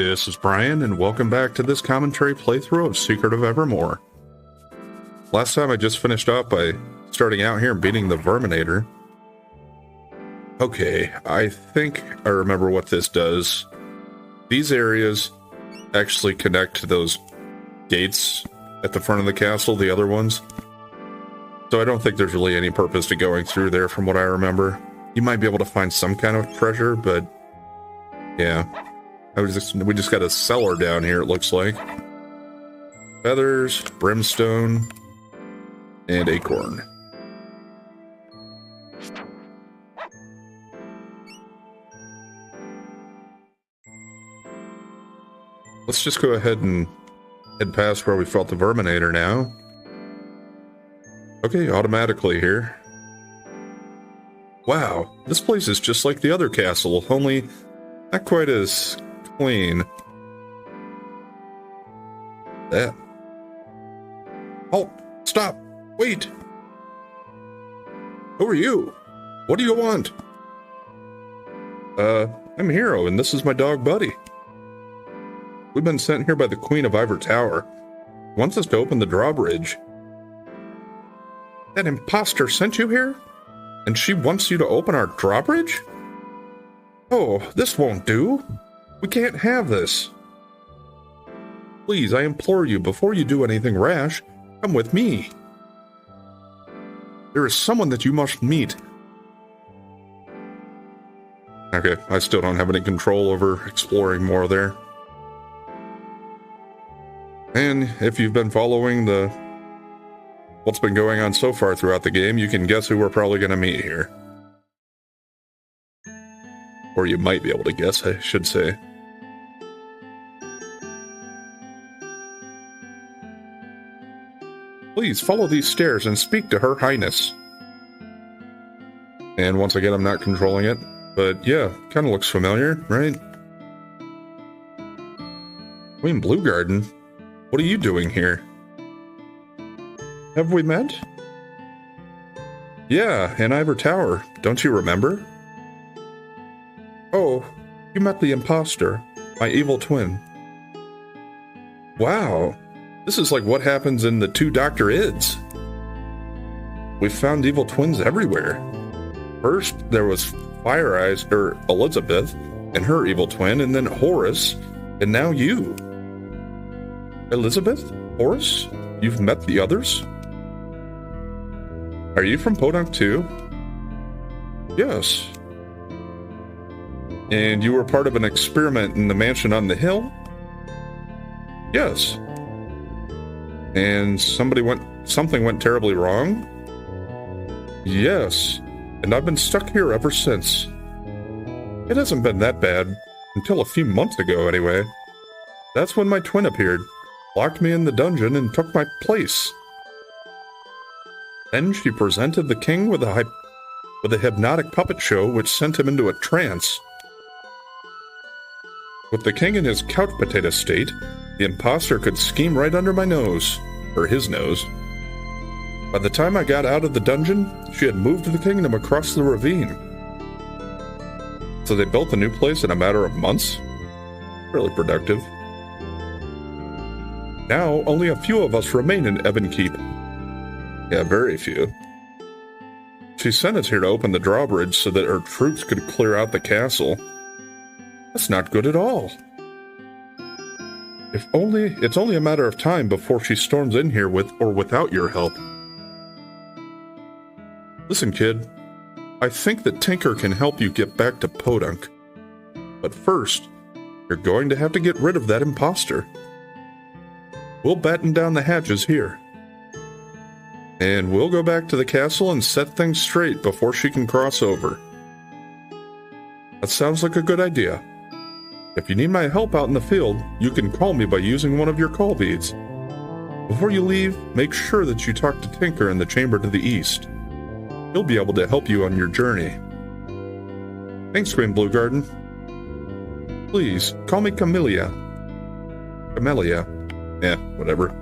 This is Brian, and welcome back to this commentary playthrough of Secret of Evermore. Last time I just finished up by starting out here and beating the Verminator. Okay, I think I remember what this does. These areas actually connect to those gates at the front of the castle, the other ones. So I don't think there's really any purpose to going through there from what I remember. You might be able to find some kind of treasure, but yeah. We just got a cellar down here, it looks like. Feathers, brimstone, and acorn. Let's just go ahead and head past where we fought the Verminator now. Okay, automatically here. Wow, this place is just like the other castle, only not quite as clean. That. Halt! Stop! Wait! Who are you? What do you want? I'm Hero, and this is my dog Buddy. We've been sent here by the Queen of Ivor Tower. She wants us to open the drawbridge. That imposter sent you here? And she wants you to open our drawbridge? Oh, this won't do. We can't have this. Please, I implore you, before you do anything rash, come with me. There is someone that you must meet. Okay, I still don't have any control over exploring more there. And if you've been following what's been going on so far throughout the game, you can guess who we're probably going to meet here. Or you might be able to guess, I should say. Please follow these stairs and speak to Her Highness. And once again, I'm not controlling it, but yeah, kind of looks familiar, right? Queen Bluegarden, what are you doing here? Have we met? Yeah, in Ivor Tower, don't you remember? Oh, you met the imposter, my evil twin. Wow. This is like what happens in the two Dr. Ids. We've found evil twins everywhere. First, there was Fire Eyes, or Elizabeth, and her evil twin, and then Horace, and now you. Elizabeth? Horace? You've met the others? Are you from Podunk too? Yes. And you were part of an experiment in the mansion on the hill? Yes. And something went terribly wrong? Yes, and I've been stuck here ever since. It hasn't been that bad, until a few months ago anyway. That's when my twin appeared, locked me in the dungeon and took my place. Then she presented the king with a hypnotic puppet show which sent him into a trance. With the king in his couch potato state, the imposter could scheme right under my nose, or his nose. By the time I got out of the dungeon, she had moved the kingdom across the ravine. So they built the new place in a matter of months? Really productive. Now, only a few of us remain in Ebenkeep. Yeah, very few. She sent us here to open the drawbridge so that her troops could clear out the castle. That's not good at all. It's only a matter of time before she storms in here with or without your help. Listen, kid. I think that Tinker can help you get back to Podunk. But first, you're going to have to get rid of that imposter. We'll batten down the hatches here. And we'll go back to the castle and set things straight before she can cross over. That sounds like a good idea. If you need my help out in the field, you can call me by using one of your call beads. Before you leave, make sure that you talk to Tinker in the chamber to the east. He'll be able to help you on your journey. Thanks, Queen Bluegarden. Please, call me Camellia. Camellia. Eh, whatever.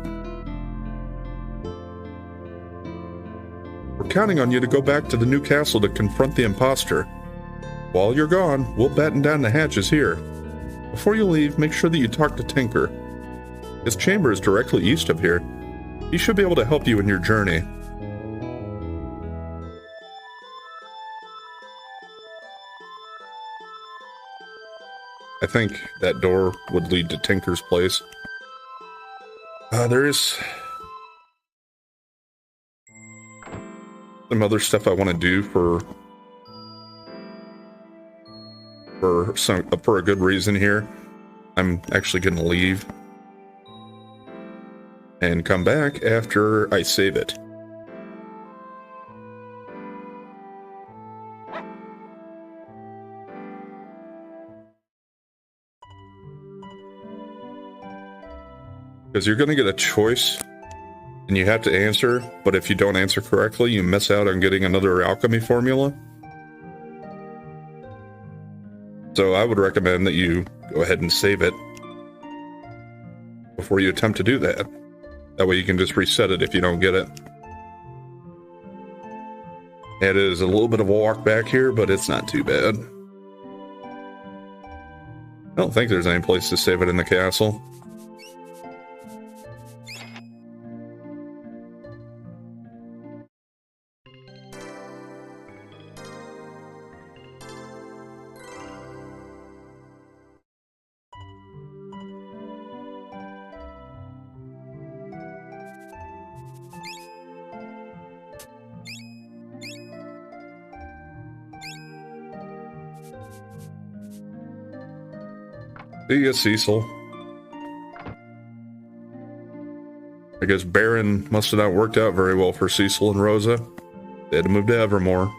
We're counting on you to go back to the new castle to confront the imposter. While you're gone, we'll batten down the hatches here. Before you leave, make sure that you talk to Tinker. His chamber is directly east of here. He should be able to help you in your journey. I think that door would lead to Tinker's place. There is some other stuff I want to do for a good reason here. I'm actually going to leave and come back after I save it. Because you're going to get a choice, and you have to answer, but if you don't answer correctly, you miss out on getting another alchemy formula. So I would recommend that you go ahead and save it before you attempt to do that. That way you can just reset it if you don't get it. It is a little bit of a walk back here, but it's not too bad. I don't think there's any place to save it in the castle. See ya, Cecil. I guess Baron must have not worked out very well for Cecil and Rosa. They had to move to Evermore.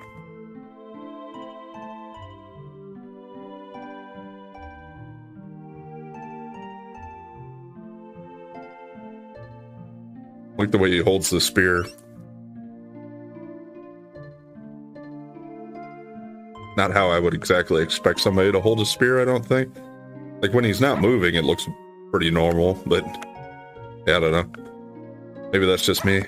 Like the way he holds the spear. Not how I would exactly expect somebody to hold a spear, I don't think. Like, when he's not moving, it looks pretty normal, but yeah, I don't know. Maybe that's just me.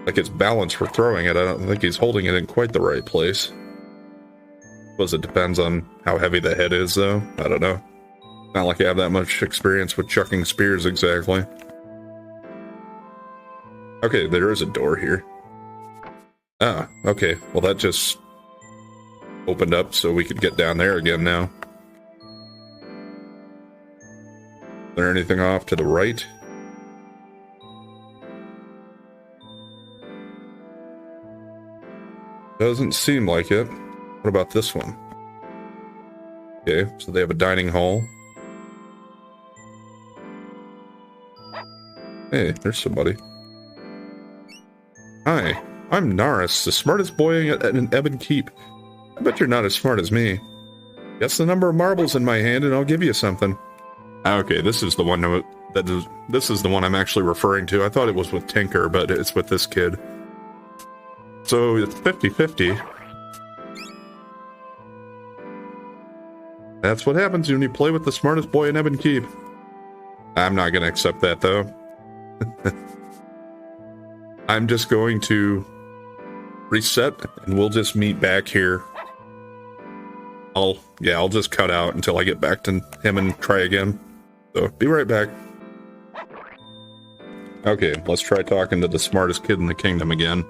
Like, it's balanced for throwing it. I don't think he's holding it in quite the right place. Suppose it depends on how heavy the head is, though. I don't know. Not like I have that much experience with chucking spears, exactly. Okay, there is a door here. Ah, okay. Well, that just opened up so we could get down there again now. Is there anything off to the right? Doesn't seem like it. What about this one? Okay, so they have a dining hall. Hey, there's somebody. Hi, I'm Naris, the smartest boy at an Ebon Keep. I bet you're not as smart as me. Guess the number of marbles in my hand and I'll give you something. Okay, this is the one this is the one I'm actually referring to. I thought it was with Tinker, but it's with this kid. So it's 50-50. That's what happens when you play with the smartest boy in Ebon Keep. I'm not going to accept that, though. I'm just going to reset, and we'll just meet back here. I'll just cut out until I get back to him and try again. So, be right back. Okay, let's try talking to the smartest kid in the kingdom again.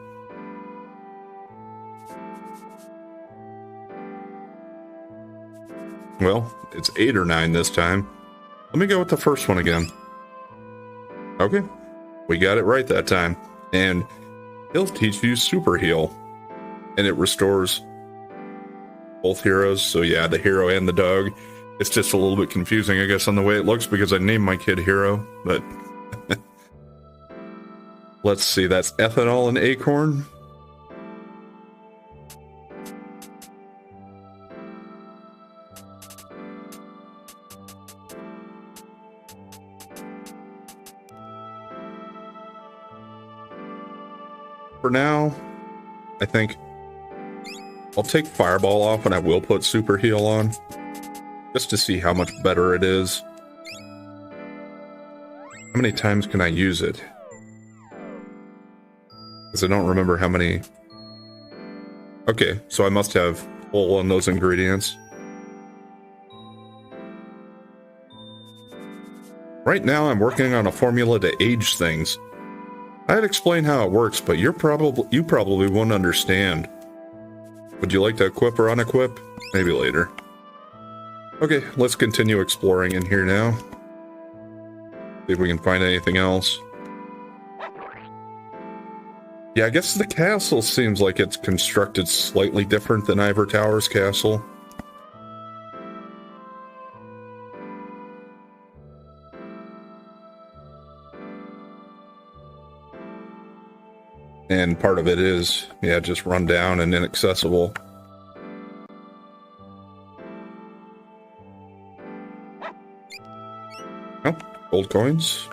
Well, it's 8 or 9 this time. Let me go with the first one again. Okay, we got it right that time. And he'll teach you Super Heal. And it restores both heroes. So yeah, the hero and the dog. It's just a little bit confusing, I guess, on the way it looks because I named my kid Hero. But let's see, that's ethanol and acorn. For now, I think I'll take Fireball off and I will put Super Heal on. Just to see how much better it is. How many times can I use it? Because I don't remember how many... Okay, so I must have full on those ingredients. Right now, I'm working on a formula to age things. I'd explain how it works, but you probably won't understand. Would you like to equip or unequip? Maybe later. Okay, let's continue exploring in here now. See if we can find anything else. Yeah, I guess the castle seems like it's constructed slightly different than Ivor Tower's castle. And part of it is, yeah, just run down and inaccessible. Oh, gold coins.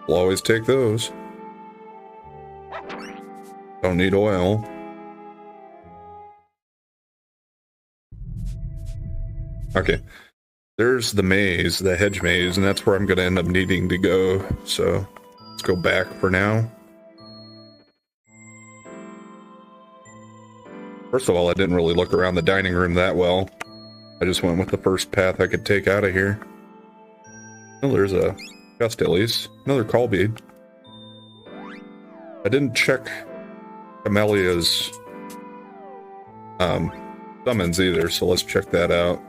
We'll always take those. Don't need oil. Okay. There's the maze, the hedge maze, and that's where I'm going to end up needing to go. So let's go back for now. First of all, I didn't really look around the dining room that well. I just went with the first path I could take out of here. Oh, there's a chest at least. Another call bead. I didn't check Camelia's summons either, so let's check that out.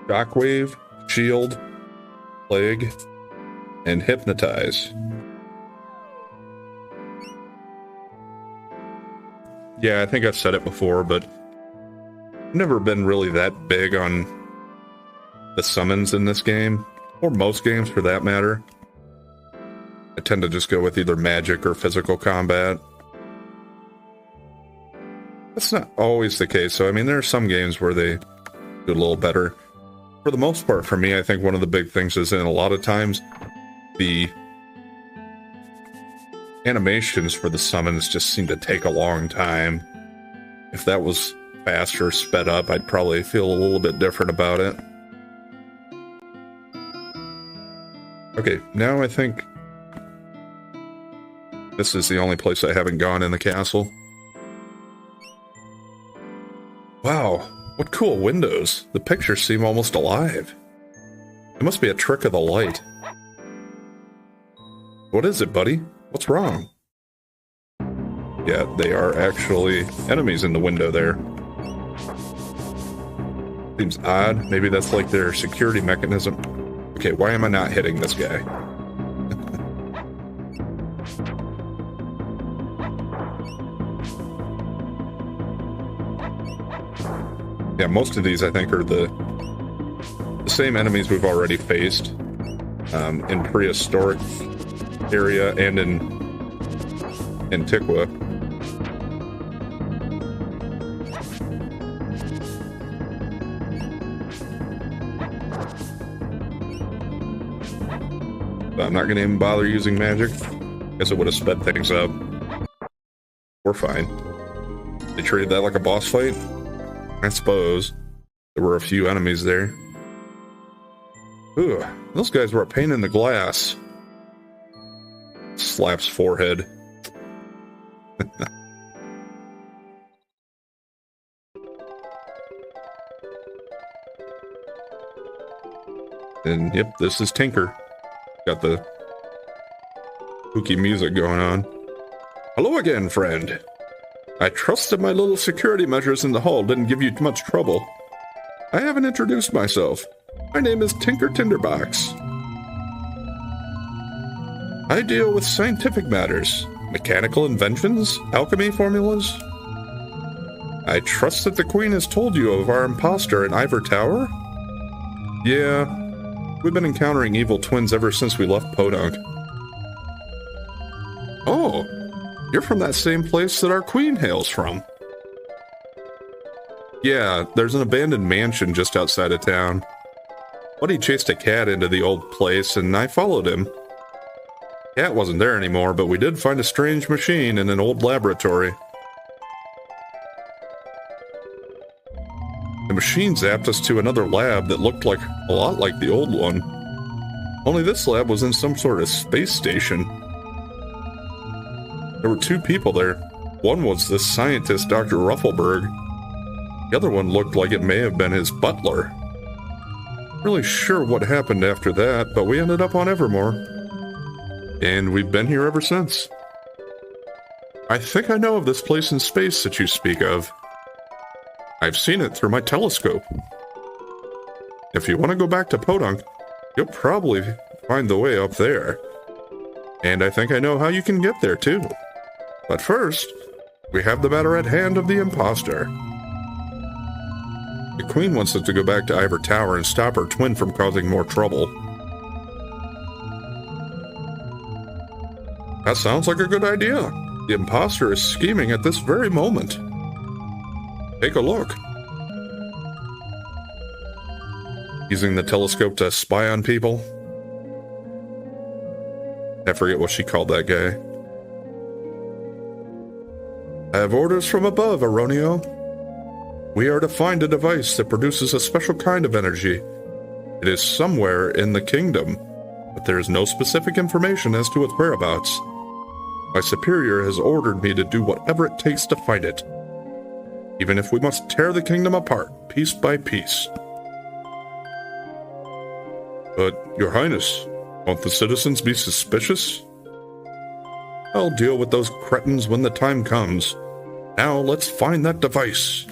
Shockwave, Shield, Plague, and Hypnotize. Yeah, I think I've said it before, but I've never been really that big on the summons in this game, or most games for that matter. I tend to just go with either magic or physical combat. That's not always the case, so I mean, there are some games where they do a little better. For the most part, for me, I think one of the big things is, in a lot of times, the animations for the summons just seem to take a long time. If that was faster, sped up, I'd probably feel a little bit different about it. Okay, now I think this is the only place I haven't gone in the castle. Wow, what cool windows. The pictures seem almost alive. It must be a trick of the light. What is it, buddy? What's wrong? Yeah, they are actually enemies in the window there. Seems odd. Maybe that's like their security mechanism. Okay, why am I not hitting this guy? Yeah, most of these I think are the same enemies we've already faced in prehistoric area and in Antiqua. But I'm not going to even bother using magic. Guess it would have sped things up. We're fine. They treated that like a boss fight? I suppose. There were a few enemies there. Ooh, those guys were a pain in the glass. Slaps forehead. And yep, this is Tinker. Got the spooky music going on. Hello again, friend. I trust that my little security measures in the hall didn't give you much trouble. I haven't introduced myself. My name is Tinker Tinderbox. I deal with scientific matters, mechanical inventions, alchemy formulas. I trust that the Queen has told you of our imposter in Ivor Tower? Yeah, we've been encountering evil twins ever since we left Podunk. Oh, you're from that same place that our Queen hails from. Yeah, there's an abandoned mansion just outside of town. Buddy chased a cat into the old place, and I followed him. Cat wasn't there anymore, but we did find a strange machine in an old laboratory. The machine zapped us to another lab that looked like a lot like the old one. Only this lab was in some sort of space station. There were two people there, One was this scientist, Dr. Ruffleberg. The other one looked like it may have been his butler. Really sure what happened after that, but we ended up on Evermore. And we've been here ever since. I think I know of this place in space that you speak of. I've seen it through my telescope. If you want to go back to Podunk, you'll probably find the way up there. And I think I know how you can get there, too. But first, we have the matter at hand of the imposter. The Queen wants us to go back to Ivor Tower and stop her twin from causing more trouble. That sounds like a good idea. The imposter is scheming at this very moment. Take a look. Using the telescope to spy on people. I forget what she called that guy. I have orders from above, Aronio. We are to find a device that produces a special kind of energy. It is somewhere in the kingdom, but there is no specific information as to its whereabouts. My superior has ordered me to do whatever it takes to find it, even if we must tear the kingdom apart, piece by piece. But, Your Highness, won't the citizens be suspicious? I'll deal with those cretins when the time comes. Now let's find that device.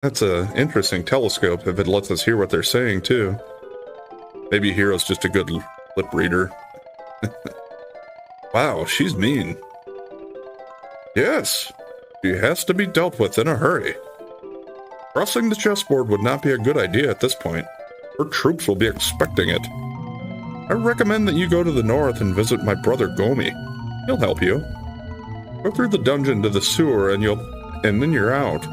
That's an interesting telescope if it lets us hear what they're saying, too. Maybe Hero's just a good lip reader. Wow, she's mean. Yes, she has to be dealt with in a hurry. Crossing the chessboard would not be a good idea at this point. Her troops will be expecting it. I recommend that you go to the north and visit my brother Gomi. He'll help you. Go through the dungeon to the sewer and then you're out.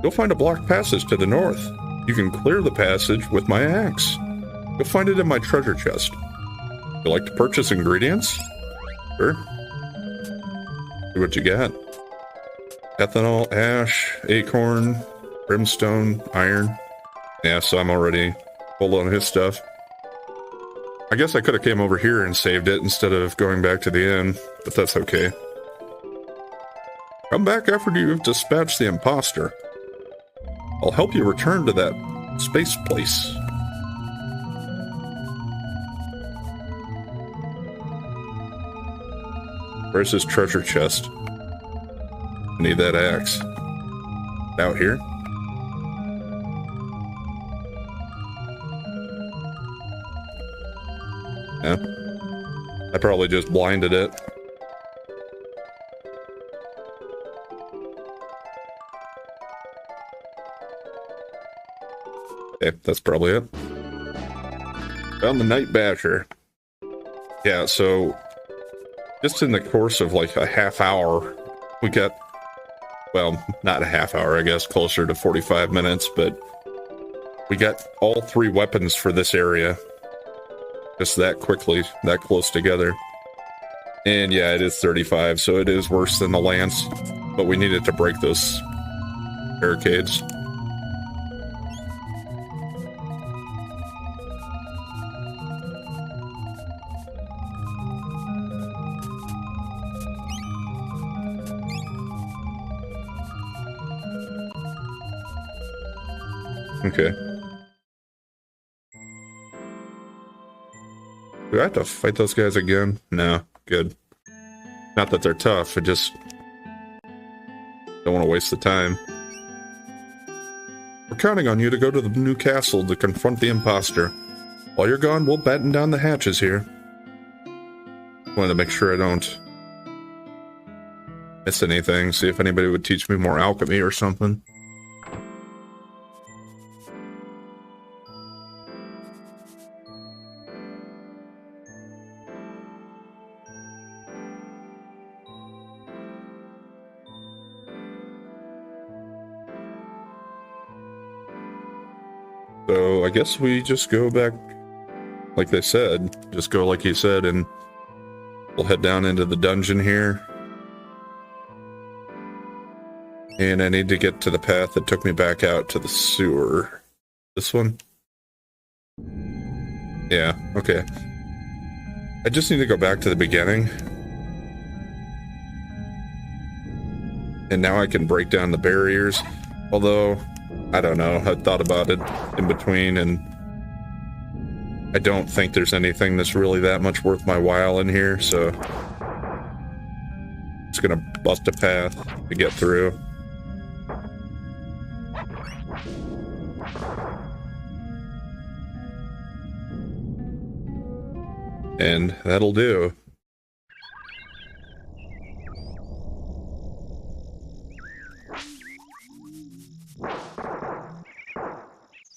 You'll find a blocked passage to the north. You can clear the passage with my axe. You'll find it in my treasure chest. You like to purchase ingredients? Sure. See what you got. Ethanol, ash, acorn, brimstone, iron. Yeah, so I'm already full on his stuff. I guess I could have came over here and saved it instead of going back to the inn, but that's okay. Come back after you've dispatched the imposter. I'll help you return to that space place. Where's his treasure chest? I need that axe. Out here? Yeah. I probably just blinded it. Okay, that's probably it. Found the Night Basher. Yeah, so just in the course of like a half hour, we got, well, not a half hour, I guess, closer to 45 minutes, but we got all 3 weapons for this area. Just that quickly, that close together. And yeah, it is 35, so it is worse than the lance, but we needed to break those barricades. Okay. Do I have to fight those guys again? No. Good. Not that they're tough, I just don't want to waste the time. We're counting on you to go to the new castle to confront the imposter. While you're gone, we'll batten down the hatches here. Wanted to make sure I don't miss anything, see if anybody would teach me more alchemy or something. So I guess we just go back, like they said, just go like he said, and we'll head down into the dungeon here. And I need to get to the path that took me back out to the sewer. This one? Yeah, okay. I just need to go back to the beginning. And now I can break down the barriers. Although, I don't know, I thought about it in between, and I don't think there's anything that's really that much worth my while in here, so it's gonna bust a path to get through. And that'll do.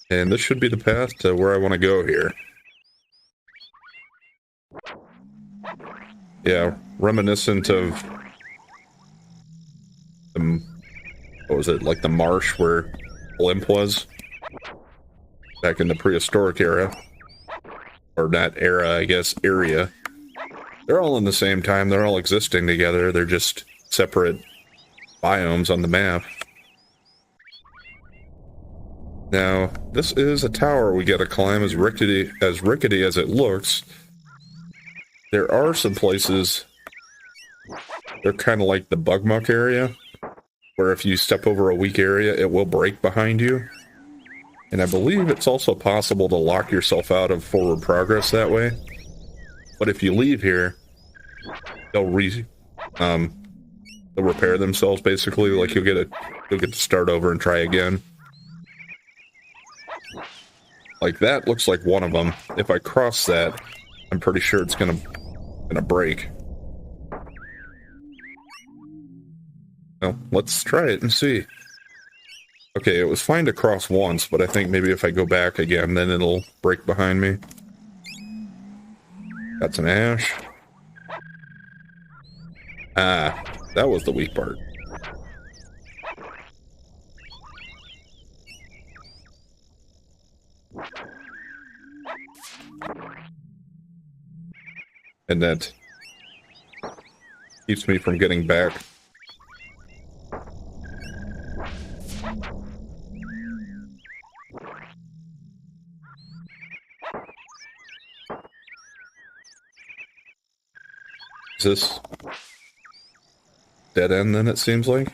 And this should be the path to where I want to go here. Yeah, reminiscent of what was it, like the marsh where Olymp was back in the prehistoric era, or not era, I guess, area. They're all in the same time. They're all existing together. They're just separate biomes on the map. Now, this is a tower we gotta climb, as rickety as it looks. There are some places, they're kind of like the Bugmuck area, where if you step over a weak area, it will break behind you. And I believe it's also possible to lock yourself out of forward progress that way. But if you leave here, they'll repair themselves, basically. Like you'll get to start over and try again. Like that looks like one of them. If I cross that, I'm pretty sure it's gonna break. Well, let's try it and see. Okay, it was fine to cross once, but I think maybe if I go back again, then it'll break behind me. Got some ash. Ah, that was the weak part. And that keeps me from getting back. Is this dead end then, it seems like?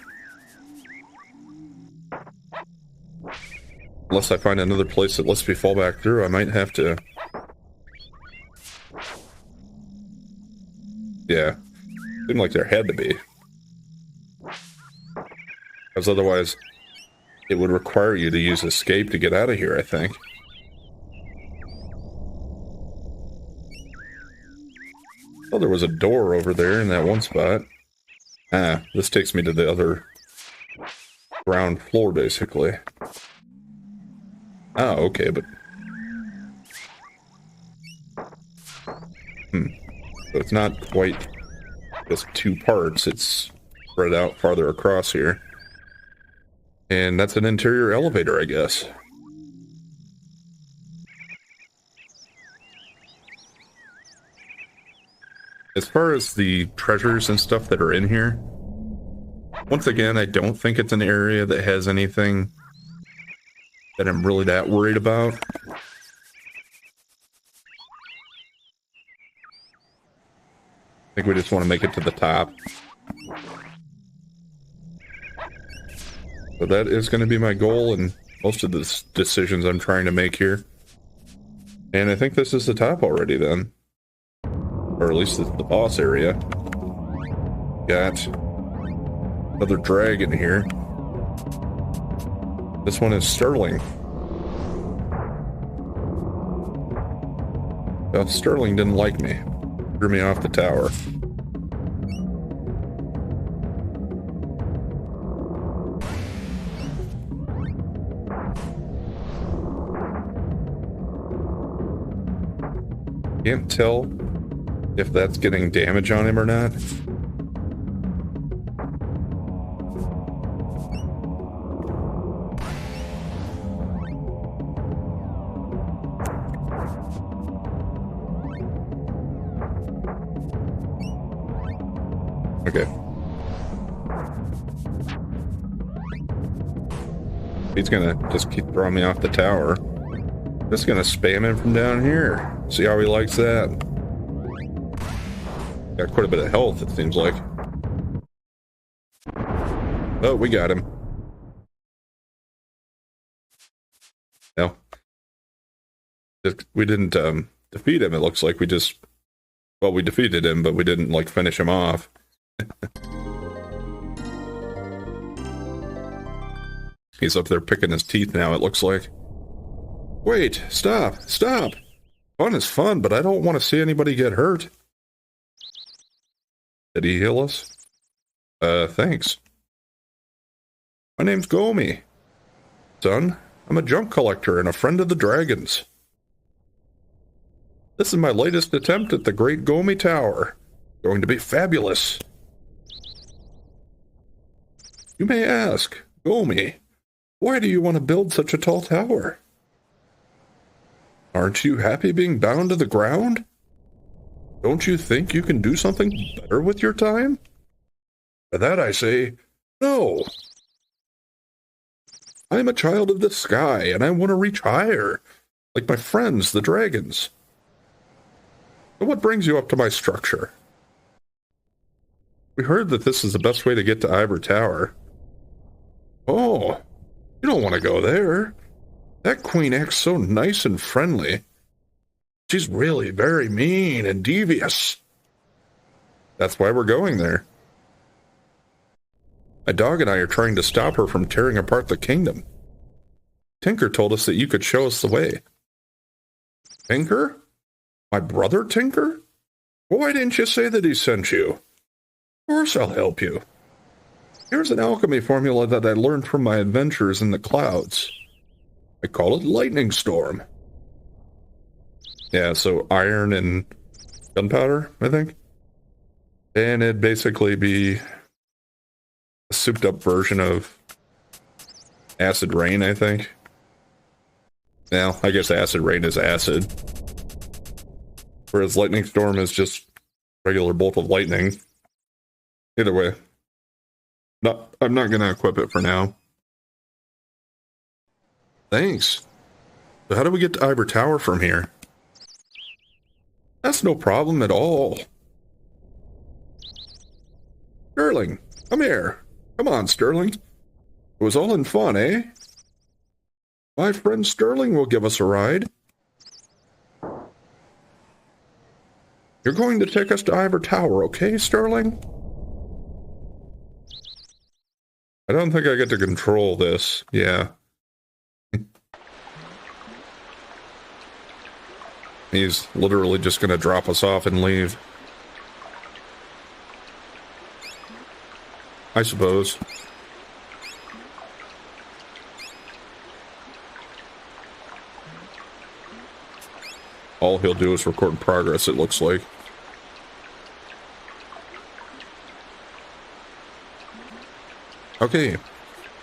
Unless I find another place that lets me fall back through, I might have to... Yeah. Seemed like there had to be. Because otherwise, it would require you to use escape to get out of here, I think. Oh, there was a door over there in that one spot. Ah, this takes me to the other ground floor, basically. Oh, okay, but... So it's not quite just two parts, it's spread out farther across here. And that's an interior elevator, I guess. As far as the treasures and stuff that are in here, once again, I don't think it's an area that has anything that I'm really that worried about. I think we just want to make it to the top. So that is going to be my goal in most of the decisions I'm trying to make here. And I think this is the top already then. Or at least the boss area. Got another dragon here. This one is Sterling. Well, Sterling didn't like me. Threw me off the tower. Can't tell if that's getting damage on him or not. Okay. He's gonna just keep throwing me off the tower. Just gonna spam him from down here. See how he likes that. Got quite a bit of health, it seems like. Oh, we got him. No. We didn't defeat him, it looks like. We just... Well, we defeated him, but we didn't, like, finish him off. He's up there picking his teeth now, it looks like. Wait, stop, stop! Fun is fun, but I don't want to see anybody get hurt. Did he heal us? Thanks. My name's Gomi. Son, I'm a junk collector and a friend of the dragons. This is my latest attempt at the Great Gomi Tower. Going to be fabulous. You may ask, Gomi, why do you want to build such a tall tower? Aren't you happy being bound to the ground? Don't you think you can do something better with your time? To that I say, no. I'm a child of the sky, and I want to reach higher, like my friends, the dragons. But what brings you up to my structure? We heard that this is the best way to get to Ivor Tower. Oh, you don't want to go there. That queen acts so nice and friendly. She's really very mean and devious. That's why we're going there. My dog and I are trying to stop her from tearing apart the kingdom. Tinker told us that you could show us the way. Tinker? My brother Tinker? Why didn't you say that he sent you? Of course I'll help you. Here's an alchemy formula that I learned from my adventures in the clouds. I call it Lightning Storm. Yeah, so iron and gunpowder, I think. And it'd basically be a souped up version of acid rain, I think. Now, I guess acid rain is acid. Whereas lightning storm is just regular bolt of lightning. Either way. I'm not gonna equip it for now. Thanks. So how do we get to Ivor Tower from here? That's no problem at all. Sterling, come here. Come on, Sterling. It was all in fun, eh? My friend Sterling will give us a ride. You're going to take us to Ivor Tower, okay, Sterling? I don't think I get to control this. Yeah. He's literally just going to drop us off and leave. I suppose. All he'll do is record progress, it looks like. Okay.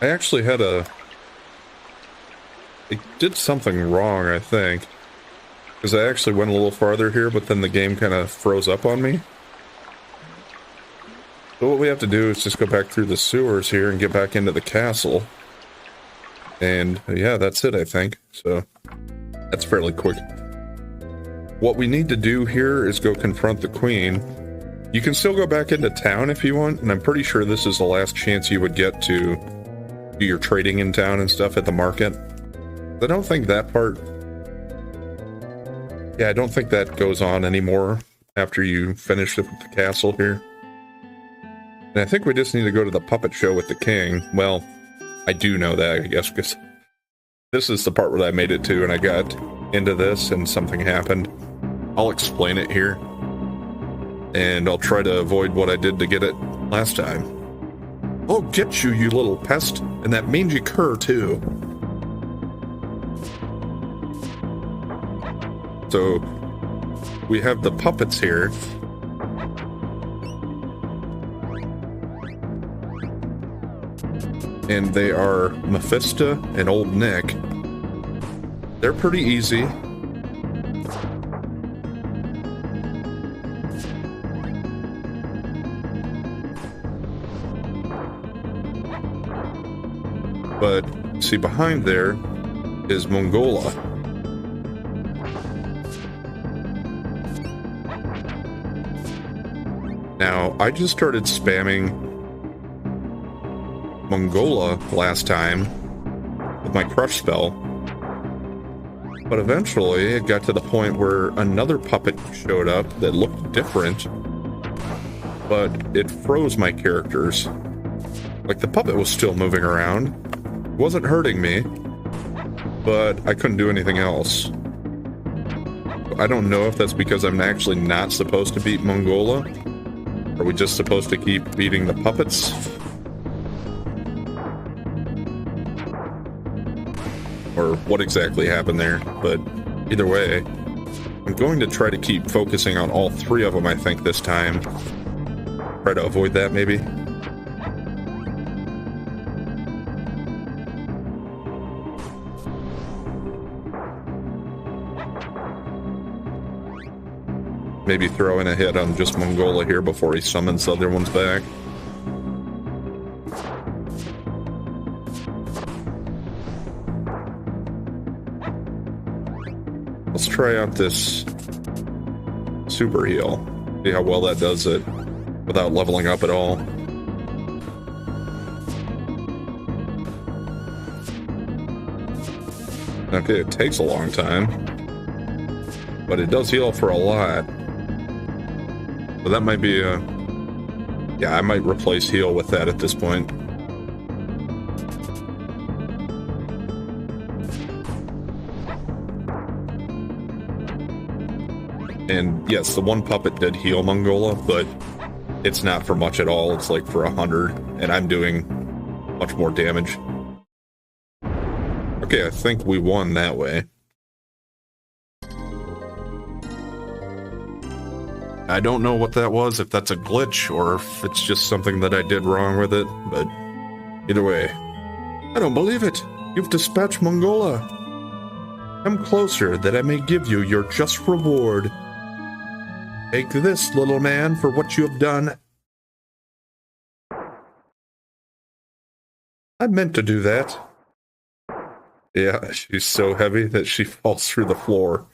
I actually had I did something wrong, I think. Because I actually went a little farther here, but then the game kind of froze up on me. So what we have to do is just go back through the sewers here and get back into the castle. And yeah, that's it, I think. So that's fairly quick. What we need to do here is go confront the queen. You can still go back into town if you want, and I'm pretty sure this is the last chance you would get to do your trading in town and stuff at the market. I don't think that part... Yeah, I don't think that goes on anymore after you finish with the castle here. And I think we just need to go to the puppet show with the king. Well, I do know that, I guess, because this is the part where I made it to, and I got into this, and something happened. I'll explain it here. And I'll try to avoid what I did to get it last time. I'll get you, you little pest, and that mangy cur, too. So, we have the puppets here. And they are Mephisto and Old Nick. They're pretty easy. But, see, behind there is Mongola. Now, I just started spamming Mongola last time with my crush spell. But eventually, it got to the point where another puppet showed up that looked different, but it froze my characters. Like, the puppet was still moving around. It wasn't hurting me, but I couldn't do anything else. I don't know if that's because I'm actually not supposed to beat Mongola. Are we just supposed to keep beating the puppets? Or what exactly happened there, but either way, I'm going to try to keep focusing on all three of them, I think, this time. Try to avoid that, maybe. Maybe throw in a hit on just Mongola here before he summons the other ones back. Let's try out this super heal. See how well that does it without leveling up at all. Okay, it takes a long time, but it does heal for a lot. So that might be a... Yeah, I might replace heal with that at this point. And yes, the one puppet did heal Mongola, but it's not for much at all. It's like for 100, and I'm doing much more damage. Okay, I think we won that way. I don't know what that was, if that's a glitch, or if it's just something that I did wrong with it, but either way. I don't believe it! You've dispatched Mongola! Come closer, that I may give you your just reward. Take this, little man, for what you have done. I meant to do that. Yeah, she's so heavy that she falls through the floor,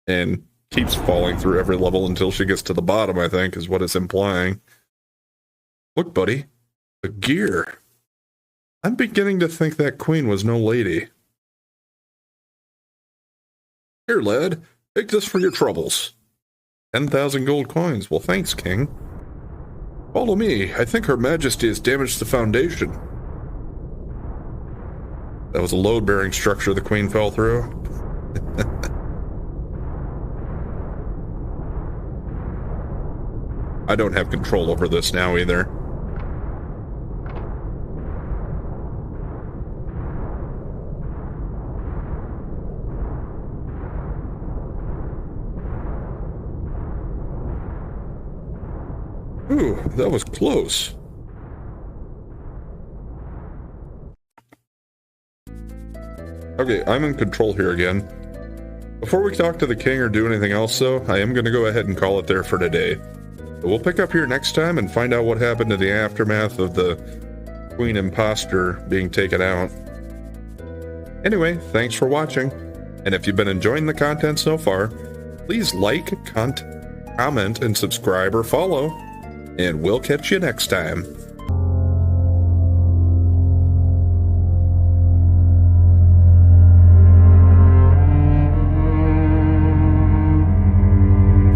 and keeps falling through every level until she gets to the bottom, I think, is what it's implying. Look, buddy. The gear. I'm beginning to think that queen was no lady. Here, lad. Take this for your troubles. 10,000 gold coins. Well, thanks, king. Follow me. I think Her Majesty has damaged the foundation. That was a load-bearing structure the queen fell through. I don't have control over this now either. Ooh, that was close. Okay, I'm in control here again. Before we talk to the king or do anything else, though, I am going to go ahead and call it there for today. But we'll pick up here next time and find out what happened to the aftermath of the Queen Imposter being taken out. Anyway, thanks for watching. And if you've been enjoying the content so far, please like, comment, and subscribe or follow. And we'll catch you next time.